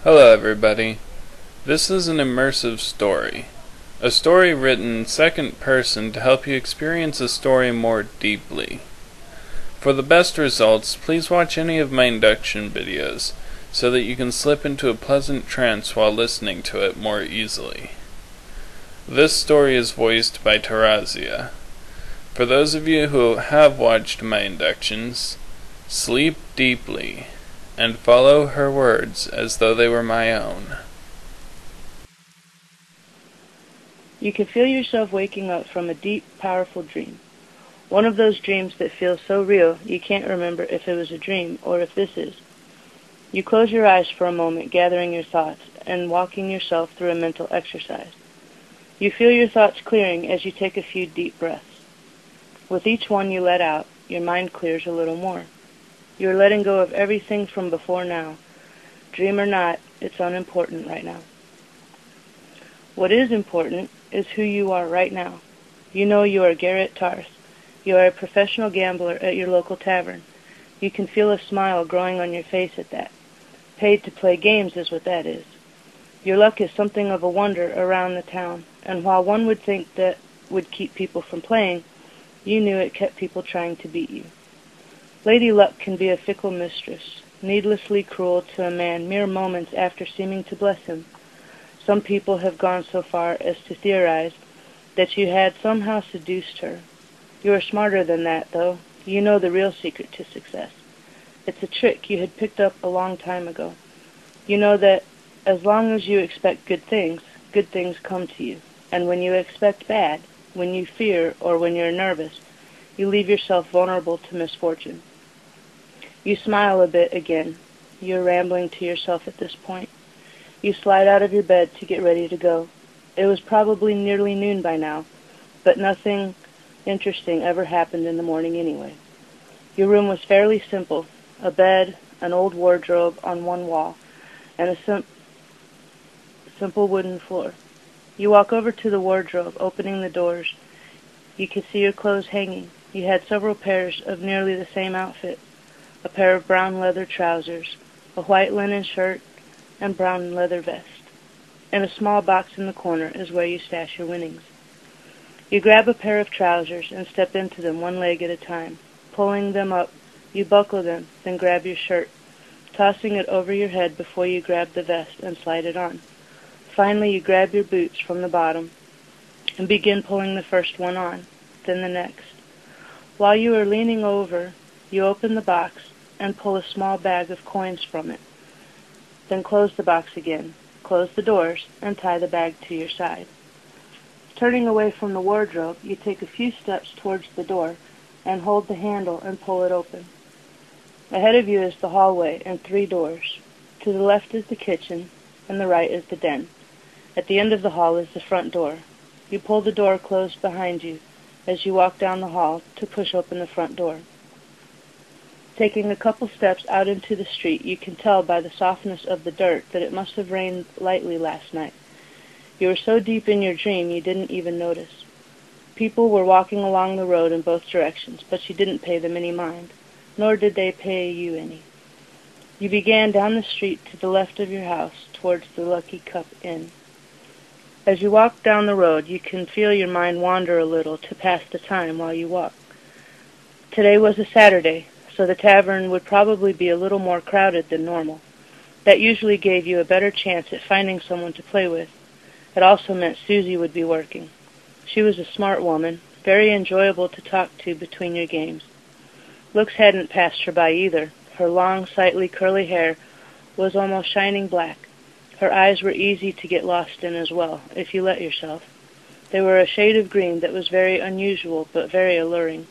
Hello everybody. This is an immersive story. A story written in second person to help you experience a story more deeply. For the best results, please watch any of my induction videos so that you can slip into a pleasant trance while listening to it more easily. This story is voiced by Tarazia. For those of you who have watched my inductions, sleep deeply and follow her words as though they were my own. You can feel yourself waking up from a deep, powerful dream. One of those dreams that feels so real you can't remember if it was a dream or if this is. You close your eyes for a moment, gathering your thoughts and walking yourself through a mental exercise. You feel your thoughts clearing as you take a few deep breaths. With each one you let out, your mind clears a little more. You're letting go of everything from before now. Dream or not, it's unimportant right now. What is important is who you are right now. You know you are Garret. You are a professional gambler at your local tavern. You can feel a smile growing on your face at that. Paid to play games is what that is. Your luck is something of a wonder around the town, and while one would think that would keep people from playing, you knew it kept people trying to beat you. Lady Luck can be a fickle mistress, needlessly cruel to a man mere moments after seeming to bless him. Some people have gone so far as to theorize that you had somehow seduced her. You are smarter than that, though. You know the real secret to success. It's a trick you had picked up a long time ago. You know that as long as you expect good things come to you. And when you expect bad, when you fear or when you're nervous, you leave yourself vulnerable to misfortune. You smile a bit again. You're rambling to yourself at this point. You slide out of your bed to get ready to go. It was probably nearly noon by now, but nothing interesting ever happened in the morning anyway. Your room was fairly simple, a bed, an old wardrobe on one wall, and a simple wooden floor. You walk over to the wardrobe, opening the doors. You can see your clothes hanging. You had several pairs of nearly the same outfit, a pair of brown leather trousers, a white linen shirt, and brown leather vest. In a small box in the corner is where you stash your winnings. You grab a pair of trousers and step into them one leg at a time. Pulling them up, you buckle them, then grab your shirt, tossing it over your head before you grab the vest and slide it on. Finally, you grab your boots from the bottom and begin pulling the first one on, then the next. While you are leaning over, you open the box and pull a small bag of coins from it. Then close the box again, close the doors, and tie the bag to your side. Turning away from the wardrobe, you take a few steps towards the door and hold the handle and pull it open. Ahead of you is the hallway and 3 doors. To the left is the kitchen, and the right is the den. At the end of the hall is the front door. You pull the door closed behind you as you walk down the hall to push open the front door. Taking a couple steps out into the street, you can tell by the softness of the dirt that it must have rained lightly last night. You were so deep in your dream you didn't even notice. People were walking along the road in both directions, but you didn't pay them any mind, nor did they pay you any. You began down the street to the left of your house, towards the Lucky Cup Inn. As you walk down the road, you can feel your mind wander a little to pass the time while you walk. Today was a Saturday, so the tavern would probably be a little more crowded than normal. That usually gave you a better chance at finding someone to play with. It also meant Susie would be working. She was a smart woman, very enjoyable to talk to between your games. Looks hadn't passed her by either. Her long, sightly, curly hair was almost shining black. Her eyes were easy to get lost in as well, if you let yourself. They were a shade of green that was very unusual, but very alluring.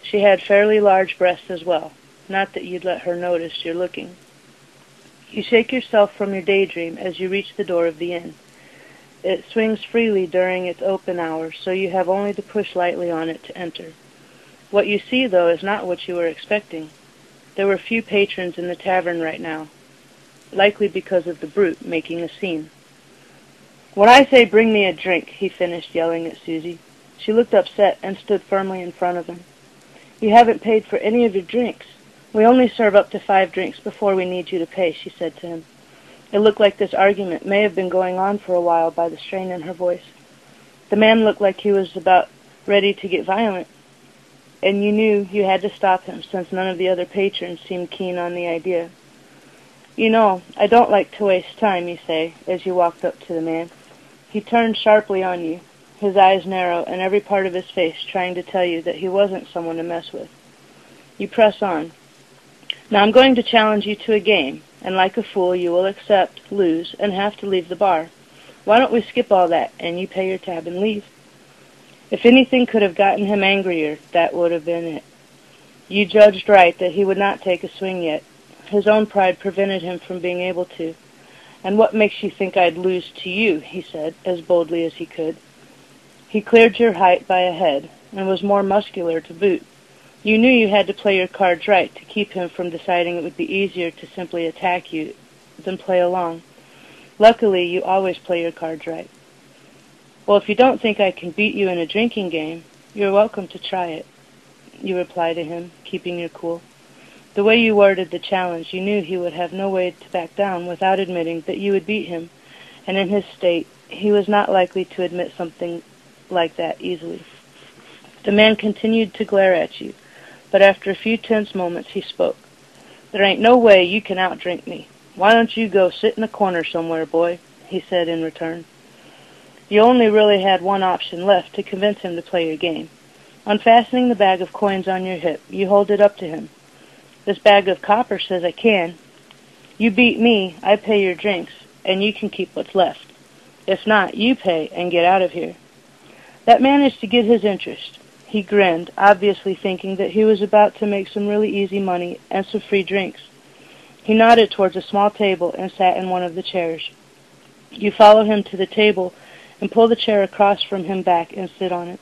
She had fairly large breasts as well, not that you'd let her notice you're looking. You shake yourself from your daydream as you reach the door of the inn. It swings freely during its open hours, so you have only to push lightly on it to enter. What you see, though, is not what you were expecting. There were few patrons in the tavern right now, likely because of the brute making a scene. "When I say bring me a drink," he finished, yelling at Susie. She looked upset and stood firmly in front of him. "You haven't paid for any of your drinks. We only serve up to 5 drinks before we need you to pay," she said to him. It looked like this argument may have been going on for a while by the strain in her voice. The man looked like he was about ready to get violent, and you knew you had to stop him since none of the other patrons seemed keen on the idea. "You know, I don't like to waste time," you say, as you walked up to the man. He turned sharply on you, his eyes narrow and every part of his face trying to tell you that he wasn't someone to mess with. You press on. "Now I'm going to challenge you to a game, and like a fool you will accept, lose, and have to leave the bar. Why don't we skip all that, and you pay your tab and leave?" If anything could have gotten him angrier, that would have been it. You judged right that he would not take a swing yet. His own pride prevented him from being able to. "And what makes you think I'd lose to you?" he said, as boldly as he could. He cleared your height by a head, and was more muscular to boot. You knew you had to play your cards right to keep him from deciding it would be easier to simply attack you than play along. Luckily, you always play your cards right. "Well, if you don't think I can beat you in a drinking game, you're welcome to try it," you reply to him, keeping your cool. The way you worded the challenge, you knew he would have no way to back down without admitting that you would beat him, and in his state, he was not likely to admit something like that easily. The man continued to glare at you, but after a few tense moments he spoke. "There ain't no way you can outdrink me. Why don't you go sit in a corner somewhere, boy?" he said in return. You only really had one option left to convince him to play your game. Unfastening the bag of coins on your hip, you hold it up to him. "This bag of copper says I can. You beat me, I pay your drinks, and you can keep what's left. If not, you pay and get out of here." That managed to get his interest. He grinned, obviously thinking that he was about to make some really easy money and some free drinks. He nodded towards a small table and sat in one of the chairs. You follow him to the table and pull the chair across from him back and sit on it.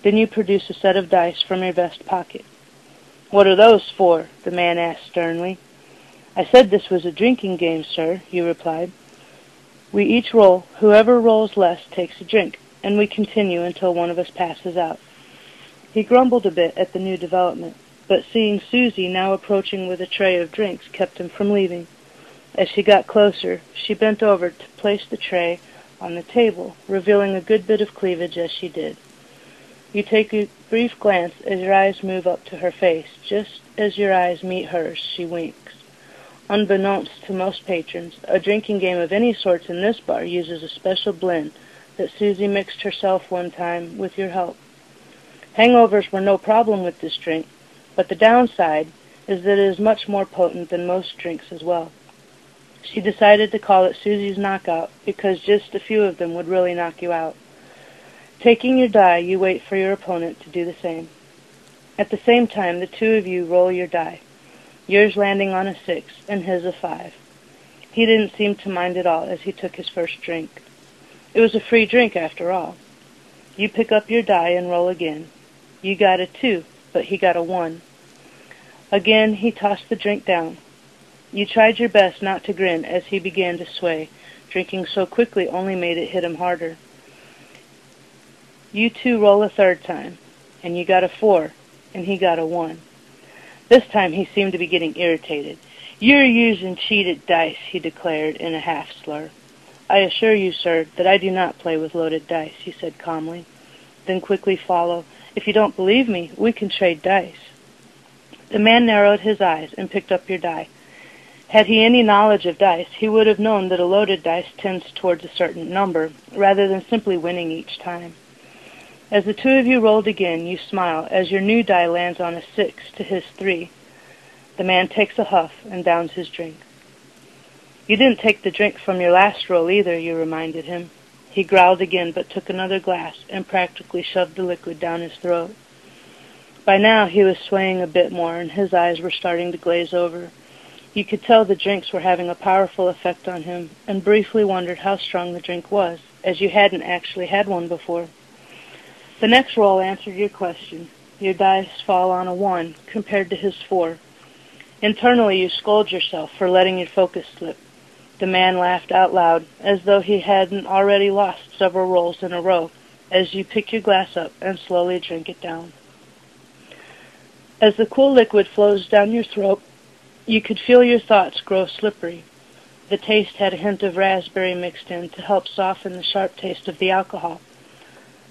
Then you produce a set of dice from your vest pocket. "What are those for?" the man asked sternly. "I said this was a drinking game, sir," you replied. "We each roll. Whoever rolls less takes a drink, and we continue until one of us passes out." He grumbled a bit at the new development, but seeing Susie now approaching with a tray of drinks kept him from leaving. As she got closer, she bent over to place the tray on the table, revealing a good bit of cleavage as she did. You take a brief glance as your eyes move up to her face. Just as your eyes meet hers, she winks. Unbeknownst to most patrons, a drinking game of any sorts in this bar uses a special blend that Susie mixed herself one time with your help. Hangovers were no problem with this drink, but the downside is that it is much more potent than most drinks as well. She decided to call it Susie's Knockout because just a few of them would really knock you out. Taking your die, you wait for your opponent to do the same. At the same time, the two of you roll your die, yours landing on a 6 and his a 5. He didn't seem to mind at all as he took his first drink. It was a free drink after all. You pick up your die and roll again. You got a 2, but he got a 1. Again, he tossed the drink down. You tried your best not to grin as he began to sway. Drinking so quickly only made it hit him harder. You two roll a third time, and you got a 4, and he got a 1. This time he seemed to be getting irritated. "You're using cheated dice," he declared in a half slur. "I assure you, sir, that I do not play with loaded dice," he said calmly. Then quickly follow, "If you don't believe me, we can trade dice." The man narrowed his eyes and picked up your die. Had he any knowledge of dice, he would have known that a loaded dice tends towards a certain number, rather than simply winning each time. As the two of you rolled again, you smile as your new die lands on a 6 to his 3. The man takes a huff and downs his drink. "You didn't take the drink from your last roll either," you reminded him. He growled again, but took another glass and practically shoved the liquid down his throat. By now he was swaying a bit more, and his eyes were starting to glaze over. You could tell the drinks were having a powerful effect on him, and briefly wondered how strong the drink was, as you hadn't actually had one before. The next roll answered your question. Your dice fall on a 1, compared to his 4. Internally you scold yourself for letting your focus slip. The man laughed out loud, as though he hadn't already lost several rolls in a row, as you pick your glass up and slowly drink it down. As the cool liquid flows down your throat, you could feel your thoughts grow slippery. The taste had a hint of raspberry mixed in to help soften the sharp taste of the alcohol.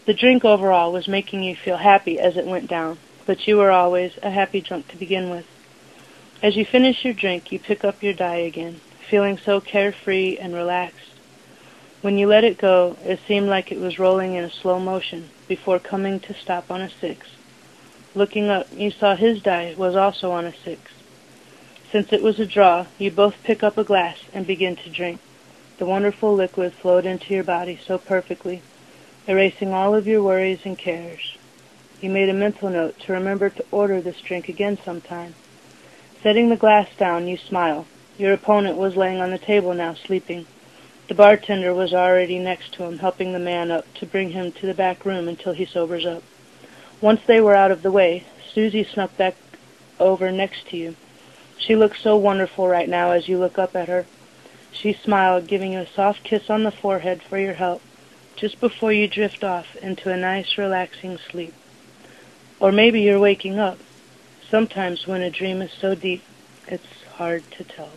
The drink overall was making you feel happy as it went down, but you were always a happy drunk to begin with. As you finish your drink, you pick up your die again, feeling so carefree and relaxed. When you let it go, it seemed like it was rolling in a slow motion before coming to stop on a 6. Looking up, you saw his die was also on a 6. Since it was a draw, you both pick up a glass and begin to drink. The wonderful liquid flowed into your body so perfectly, erasing all of your worries and cares. You made a mental note to remember to order this drink again sometime. Setting the glass down, you smile. Your opponent was laying on the table now, sleeping. The bartender was already next to him, helping the man up to bring him to the back room until he sobers up. Once they were out of the way, Susie snuck back over next to you. She looks so wonderful right now as you look up at her. She smiled, giving you a soft kiss on the forehead for your help, just before you drift off into a nice, relaxing sleep. Or maybe you're waking up. Sometimes when a dream is so deep, it's hard to tell.